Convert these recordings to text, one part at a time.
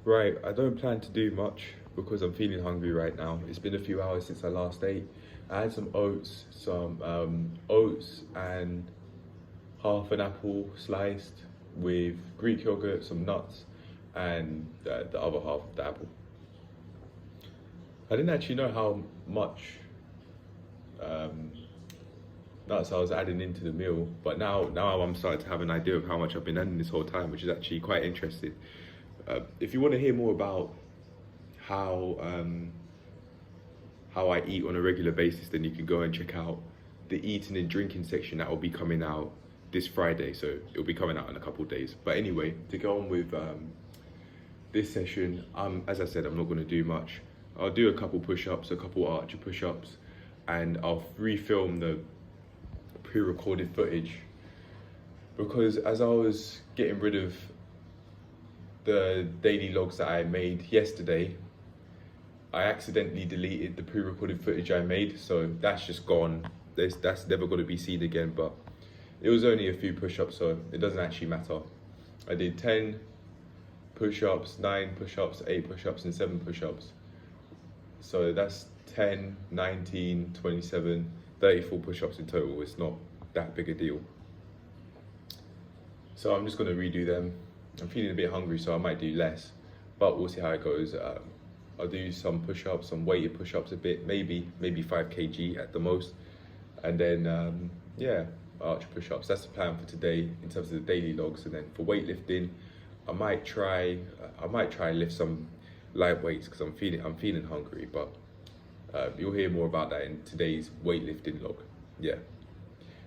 Right, I don't plan to do much because I'm feeling hungry right now. It's been a few hours since I last ate. I had some oats and half an apple sliced with Greek yogurt, some nuts, and the other half of the apple. I didn't actually know how much um, nuts I was adding into the meal, but now I'm starting to have an idea of how much I've been adding this whole time, which is actually quite interesting. If you want to hear more about how how I eat on a regular basis, then you can go and check out the eating and drinking section that will be coming out this Friday. So it'll be coming out in a couple of days. But anyway, to go on with this session, as I said, I'm not going to do much. I'll do a couple push-ups, a couple archer push-ups, and I'll refilm the pre-recorded footage because as I was getting rid of the daily logs that I made yesterday, I accidentally deleted the pre-recorded footage I made, so that's just gone. That's never going to be seen again, but it was only a few push-ups, so it doesn't actually matter. I did 10 push-ups, 9 push-ups, 8 push-ups, and 7 push-ups. So that's 10, 19, 27, 34 push-ups in total. It's not that big a deal. So I'm just going to redo them. I'm feeling a bit hungry, so I might do less, but we'll see how it goes. I'll do some push-ups, some weighted push-ups a bit, maybe 5 kg at the most. And then, yeah, arch push-ups. That's the plan for today in terms of the daily logs. And then for weightlifting, I might try lift some light weights because I'm feeling hungry. But you'll hear more about that in today's weightlifting log. Yeah.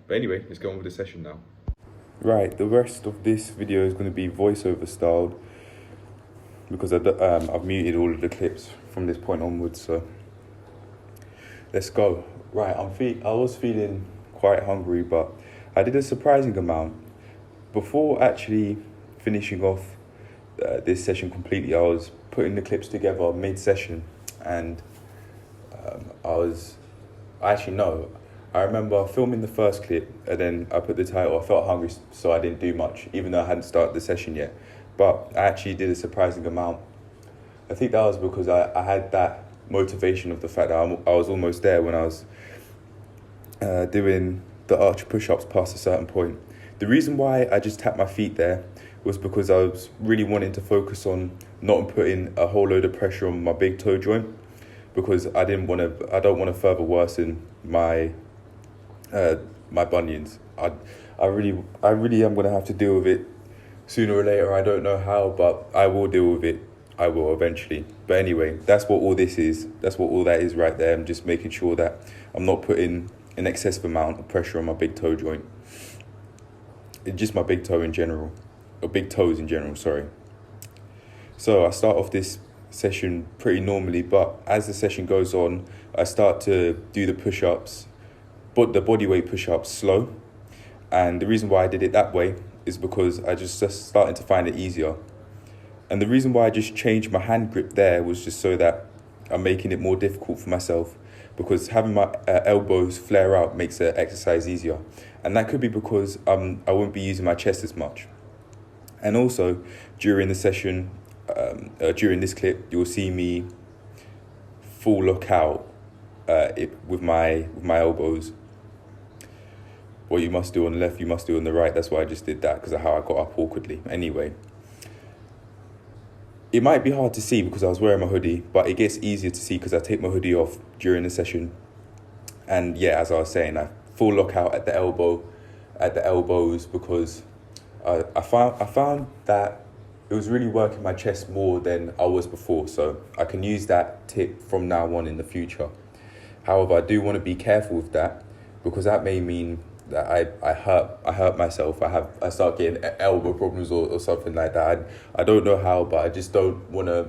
But anyway, let's go on with the session now. Right, the rest of this video is going to be voiceover styled because I've muted all of the clips from this point onwards. So let's go. Right, I was feeling quite hungry, but I did a surprising amount. Before actually finishing off this session completely, I was putting the clips together mid-session, and I remember filming the first clip, and then I put the title, I felt hungry, so I didn't do much, even though I hadn't started the session yet. But I actually did a surprising amount. I think that was because I had that motivation of the fact that I was almost there when I was doing the arch push-ups past a certain point. The reason why I just tapped my feet there was because I was really wanting to focus on not putting a whole load of pressure on my big toe joint, because I don't want to further worsen my bunions. I really am going to have to deal with it sooner or later. I don't know how, but I will deal with it. I will eventually. But anyway, that's what all this is. That's what all that is right there. I'm just making sure that I'm not putting an excessive amount of pressure on my big toe joint. It's just my big toe in general, or big toes in general, sorry. So I start off this session pretty normally, but as the session goes on, I start to do the push-ups, but the bodyweight push-ups slow. And the reason why I did it that way is because I just starting to find it easier. And the reason why I just changed my hand grip there was just so that I'm making it more difficult for myself, because having my elbows flare out makes the exercise easier. And that could be because I won't be using my chest as much. And also during the session, during this clip, you'll see me full lock out with my elbows. What you must do on the left, you must do on the right. That's why I just did that, because of how I got up awkwardly. Anyway, it might be hard to see because I was wearing my hoodie, but it gets easier to see because I take my hoodie off during the session. And yeah, as I was saying, I full lock out at the elbows, because I found that it was really working my chest more than I was before. So I can use that tip from now on in the future. However, I do want to be careful with that, because that may mean that I hurt myself. I start getting elbow problems or something like that. I don't know how, but I just don't want to.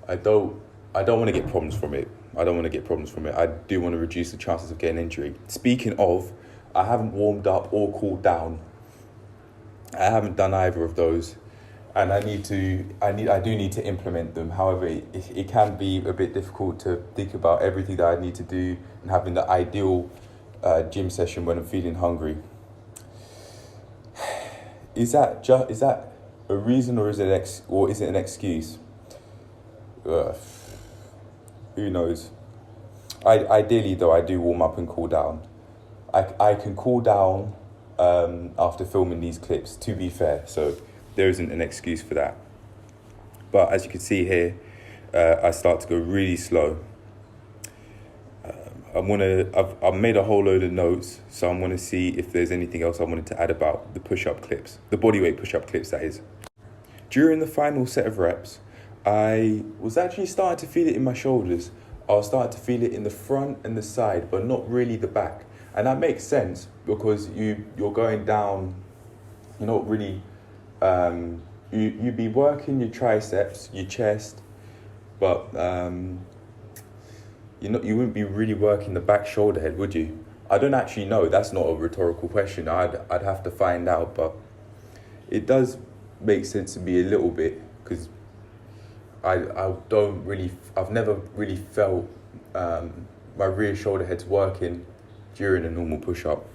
I don't want to get problems from it. I do want to reduce the chances of getting injury. Speaking of, I haven't warmed up or cooled down. I haven't done either of those, and I do need to implement them. However, it can be a bit difficult to think about everything that I need to do and having the ideal gym session when I'm feeling hungry. Is that a reason or is it an excuse? Ugh, who knows? Ideally though, I do warm up and cool down. I can cool down after filming these clips, to be fair, so there isn't an excuse for that. But as you can see here, I start to go really slow. I've made a whole load of notes, so I'm gonna see if there's anything else I wanted to add about the push-up clips, the bodyweight push-up clips, that is. During the final set of reps, I was actually starting to feel it in my shoulders. I was starting to feel it in the front and the side, but not really the back. And that makes sense because you're going down, you're not really, you'd be working your triceps, your chest, but you wouldn't be really working the back shoulder head, would you? I don't actually know. That's not a rhetorical question. I'd have to find out, but it does make sense to me a little bit because I've never really felt my rear shoulder heads working during a normal push-up.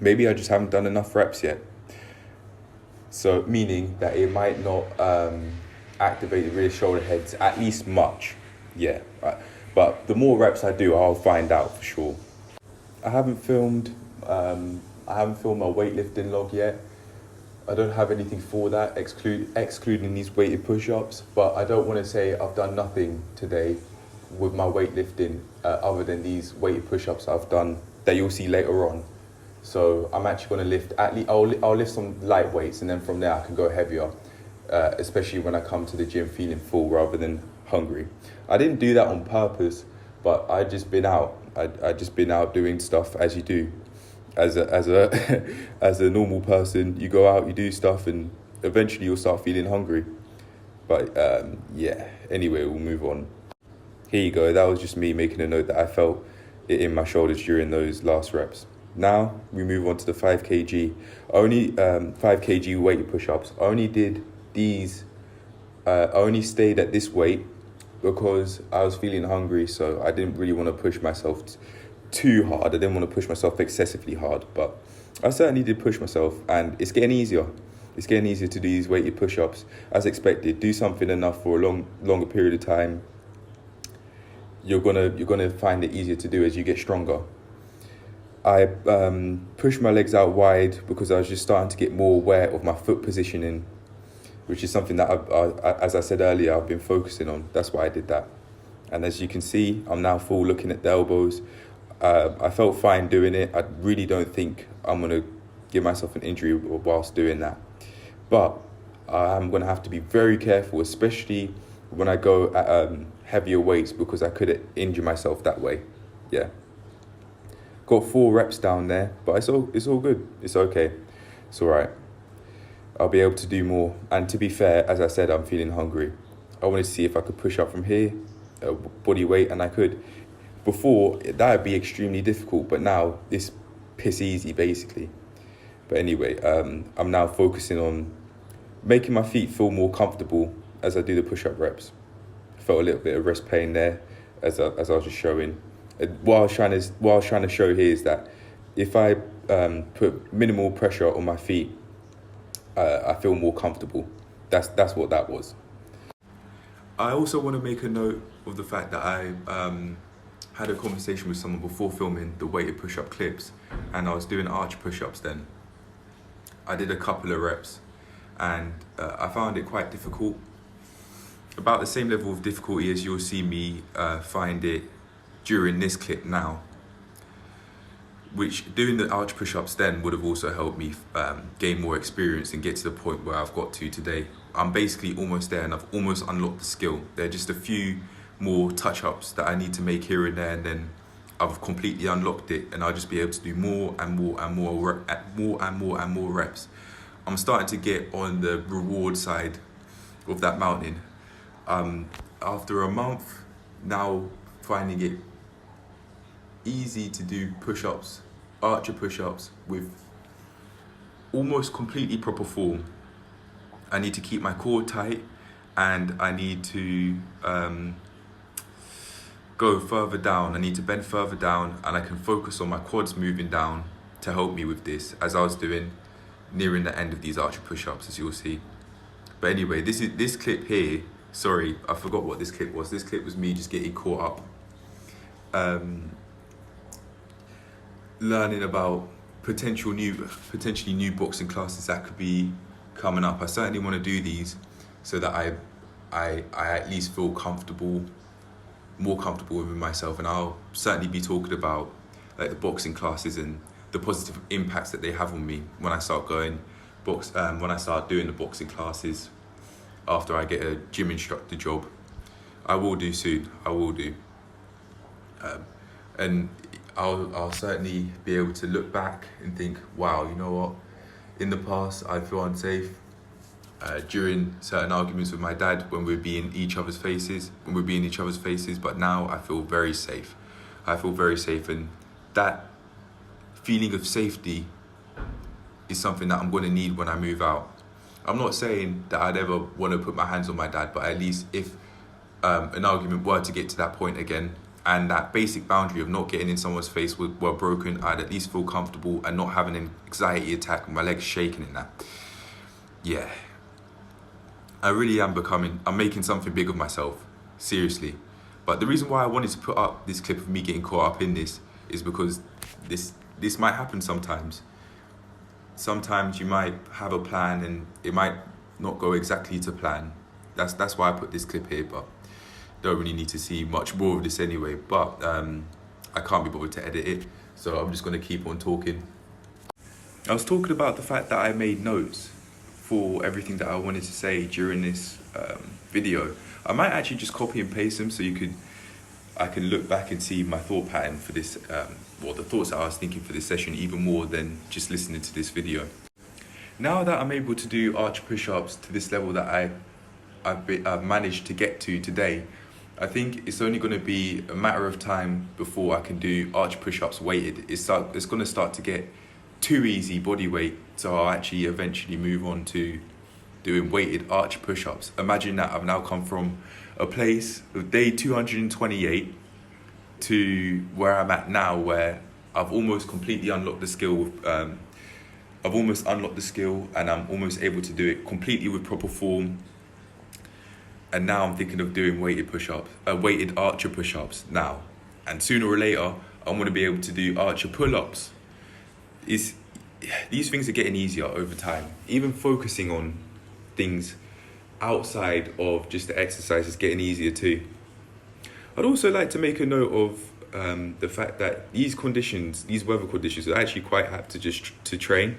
Maybe I just haven't done enough reps yet. So meaning that it might not activate the rear shoulder heads at least much. Yeah. But the more reps I do, I'll find out for sure. I haven't filmed my weightlifting log yet. I don't have anything for that, excluding these weighted push-ups. But I don't want to say I've done nothing today with my weightlifting other than these weighted push-ups I've done that you'll see later on. So I'm actually going to lift, I'll lift some light weights, and then from there I can go heavier, especially when I come to the gym feeling full rather than hungry. I didn't do that on purpose, but I just been out. I just been out doing stuff as you do. As a normal person, you go out, you do stuff, and eventually you'll start feeling hungry. But yeah, anyway, we'll move on. Here you go. That was just me making a note that I felt it in my shoulders during those last reps. Now we move on to the 5 kg. Only 5 kg weighted push-ups. I only did these. I only stayed at this weight because I was feeling hungry, so I didn't really want to push myself too hard. I didn't want to push myself excessively hard, but I certainly did push myself, and it's getting easier. It's getting easier to do these weighted push-ups as expected. Do something enough for a longer period of time. You're gonna find it easier to do as you get stronger. I pushed my legs out wide because I was just starting to get more aware of my foot positioning, which is something that as I said earlier, I've been focusing on. That's why I did that. And as you can see, I'm now full looking at the elbows. I felt fine doing it. I really don't think I'm going to give myself an injury whilst doing that. But I'm going to have to be very careful, especially when I go at heavier weights, because I could injure myself that way. Yeah. Got 4 reps down there, but it's all good. It's okay. It's all right. I'll be able to do more. And to be fair, as I said, I'm feeling hungry. I wanted to see if I could push up from here, body weight, and I could. Before, that would be extremely difficult, but now it's piss easy, basically. But anyway, I'm now focusing on making my feet feel more comfortable as I do the push-up reps. Felt a little bit of rest pain there, as I was just showing. What I was trying to show here is that if I put minimal pressure on my feet, I feel more comfortable. That's what that was. I also want to make a note of the fact that I had a conversation with someone before filming the weighted push-up clips, and I was doing arch push-ups then. I did a couple of reps, and I found it quite difficult. About the same level of difficulty as you'll see me find it during this clip now, which doing the arch push-ups then would have also helped me gain more experience and get to the point where I've got to today. I'm basically almost there, and I've almost unlocked the skill. There are just a few more touch-ups that I need to make here and there, and then I've completely unlocked it, and I'll just be able to do more and more reps. I'm starting to get on the reward side of that mountain. After a month now, finding it easy to do push-ups, archer push-ups with almost completely proper form. I need to keep my core tight, and I need to go further down. I need to bend further down, and I can focus on my quads moving down to help me with this, as I was doing nearing the end of these archer push-ups, as you'll see. But anyway, this clip here. Sorry, I forgot what this clip was. This clip was me just getting caught up, learning about potentially new boxing classes that could be coming up. I certainly want to do these so that I at least feel more comfortable with myself, and I'll certainly be talking about like the boxing classes and the positive impacts that they have on me when I start doing the boxing classes after I get a gym instructor job. I will do soon. I will do, and I'll certainly be able to look back and think, wow, you know what? In the past, I feel unsafe during certain arguments with my dad when we'd be in each other's faces. But now I feel very safe. And that feeling of safety is something that I'm going to need when I move out. I'm not saying that I'd ever want to put my hands on my dad, but at least if an argument were to get to that point again, and that basic boundary of not getting in someone's face were broken, I'd at least feel comfortable and not having an anxiety attack with my legs shaking in that. Yeah. I really am I'm making something big of myself, seriously. But the reason why I wanted to put up this clip of me getting caught up in this is because this might happen sometimes. Sometimes you might have a plan and it might not go exactly to plan. That's why I put this clip here, but don't really need to see much more of this anyway. But I can't be bothered to edit it, so I'm just going to keep on talking. I was talking about the fact that I made notes for everything that I wanted to say during this video. I might actually just copy and paste them so I can look back and see my thought pattern for this, the thoughts that I was thinking for this session even more than just listening to this video. Now that I'm able to do arch push-ups to this level that I've managed to get to today, I think it's only going to be a matter of time before I can do arch push-ups weighted. It's going to start to get too easy body weight, so I'll actually eventually move on to doing weighted arch push-ups. Imagine that I've now come from a place of day 228 to where I'm at now, where I've almost completely unlocked the skill. And I'm almost able to do it completely with proper form. And now I'm thinking of doing weighted archer push-ups now. And sooner or later, I'm going to be able to do archer pull-ups. These things are getting easier over time. Even focusing on things outside of just the exercise is getting easier too. I'd also like to make a note of the fact that these weather conditions are actually quite apt to train,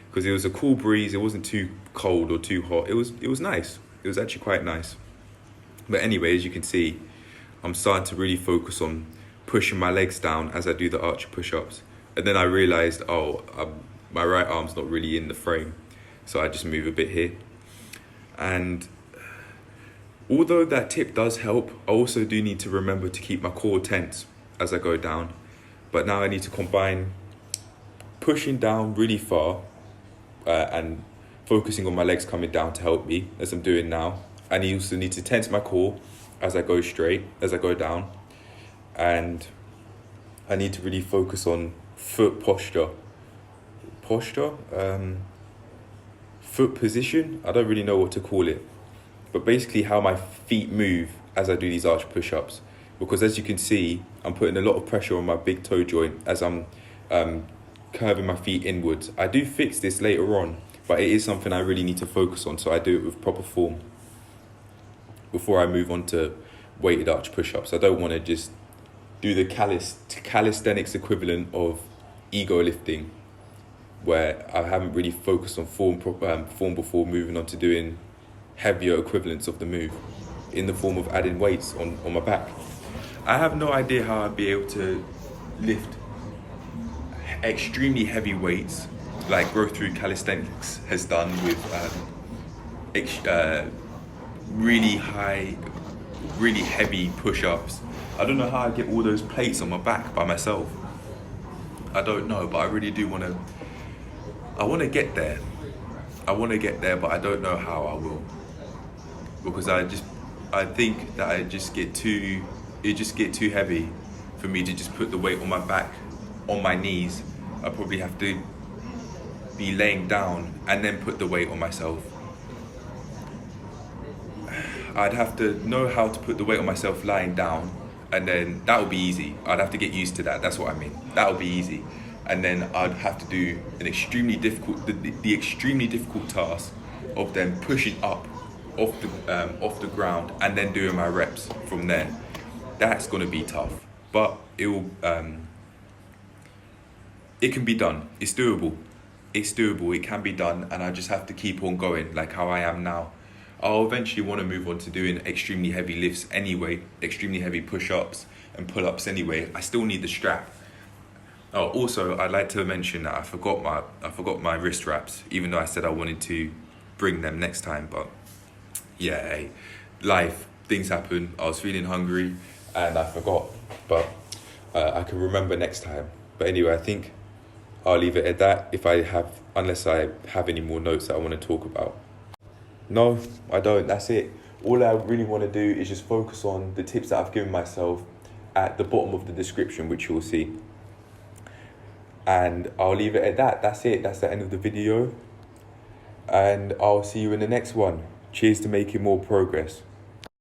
because it was a cool breeze. It wasn't too cold or too hot. It was nice. It was actually quite nice. But anyway, as you can see, I'm starting to really focus on pushing my legs down as I do the archer push-ups. And then I realized, my right arm's not really in the frame, so I just move a bit here. And although that tip does help, I also do need to remember to keep my core tense as I go down. But now I need to combine pushing down really far and focusing on my legs coming down to help me, as I'm doing now. And I also need to tense my core as I go down. And I need to really focus on foot posture, foot position. I don't really know what to call it, but basically how my feet move as I do these arch push-ups. Because as you can see, I'm putting a lot of pressure on my big toe joint as I'm curving my feet inwards. I do fix this later on, but it is something I really need to focus on, so I do it with proper form before I move on to weighted arch push-ups. I don't want to just do the calisthenics equivalent of ego lifting, where I haven't really focused on form before moving on to doing heavier equivalents of the move in the form of adding weights on my back. I have no idea how I'd be able to lift extremely heavy weights like Growth Through Calisthenics has done with really high, really heavy push-ups. I don't know how I get all those plates on my back by myself. I don't know, but I really do want to. I want to get there. But I don't know how I will, because I think that it just get too heavy for me to just put the weight on my back, on my knees. I probably have to be laying down and then put the weight on myself. I'd have to know how to put the weight on myself lying down, and then that would be easy. I'd have to get used to that. That's what I mean. That would be easy. And then I'd have to do an extremely difficult, the extremely difficult task of then pushing up off the ground and then doing my reps from there. That's gonna be tough, but it can be done. It's doable. It's doable. It can be done, and I just have to keep on going like how I am now. I'll eventually want to move on to doing extremely heavy lifts anyway, extremely heavy push-ups and pull-ups anyway. I still need the strap. Oh, also, I'd like to mention that I forgot my wrist wraps, even though I said I wanted to bring them next time. But yeah, hey, life, things happen. I was feeling hungry and I forgot, but I can remember next time. But anyway, I think I'll leave it at that unless I have any more notes that I want to talk about. No, I don't. That's it. All I really want to do is just focus on the tips that I've given myself at the bottom of the description, which you'll see. And I'll leave it at that. That's it. That's the end of the video. And I'll see you in the next one. Cheers to making more progress.